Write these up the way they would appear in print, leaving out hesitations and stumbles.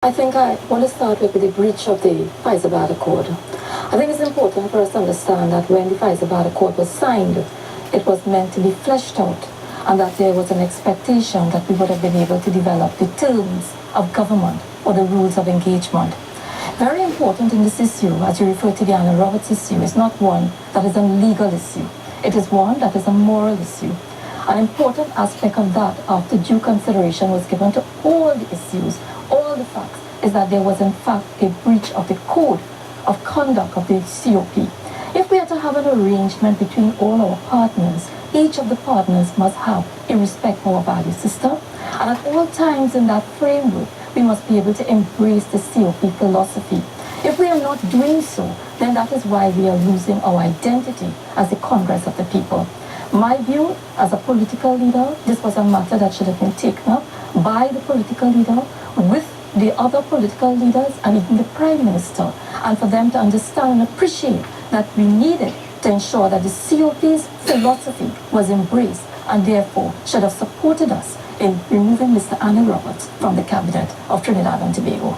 I think I want to start with the breach of the Fyzabad Accord. I think it's important for us to understand that when the Fyzabad Accord was signed, it was meant to be fleshed out, and that there was an expectation that we would have been able to develop the terms of government or the rules of engagement. Very important in this issue, as you refer to the Anil Roberts issue, is not one that is a legal issue. It is one that is a moral issue. An important aspect of that, after due consideration was given to all the issues, all the facts, is that there was in fact a breach of the code of conduct of the COP. If we are to have an arrangement between all our partners, each of the partners must have a respect for our value system, and at all times in that framework, we must be able to embrace the COP philosophy. If we are not doing so, then that is why we are losing our identity as the Congress of the people. My view, as a political leader, this was a matter that should have been taken up by the political leader with the other political leaders and even the Prime Minister, and for them to understand and appreciate that we needed to ensure that the COP's philosophy was embraced, and therefore should have supported us in removing Mr Anil Roberts from the cabinet of Trinidad and Tobago.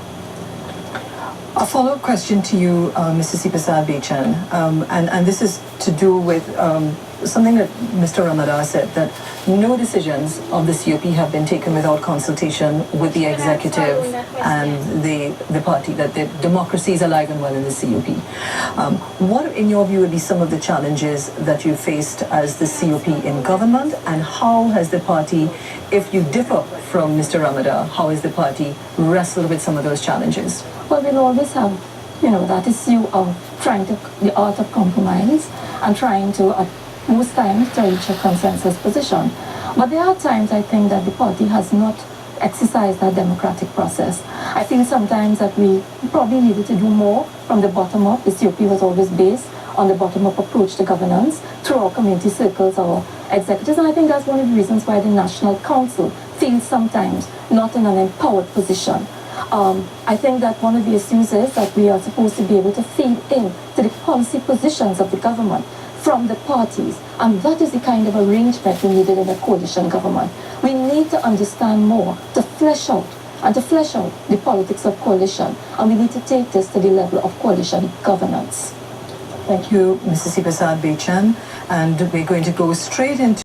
A follow-up question to you, Mr. Fyzabad, and this is to do with something that Mr. Ramadan said, that no decisions of the COP have been taken without consultation with the executive and the party, that the democracy is alive and well in the COP. What, in your view, would be some of the challenges that you faced as the COP in government, and how has the party, if you differ from Mr. Ramadan, how has the party wrestled with some of those challenges? Well, we'll always have, that issue of the art of compromise and trying to, at most times, to reach a consensus position. But there are times, I think, that the party has not exercised that democratic process. I feel sometimes that we probably needed to do more from the bottom up. The COP was always based on the bottom-up approach to governance through our community circles, our executives, and I think that's one of the reasons why the National Council feels sometimes not in an empowered position. I think that one of the issues is that we are supposed to be able to feed in to the policy positions of the government from the parties, and that is the kind of arrangement we needed in a coalition government. We need to understand more, to flesh out the politics of coalition, and we need to take this to the level of coalition governance. Thank you, Mrs. Fyzabad, and we're going to go straight into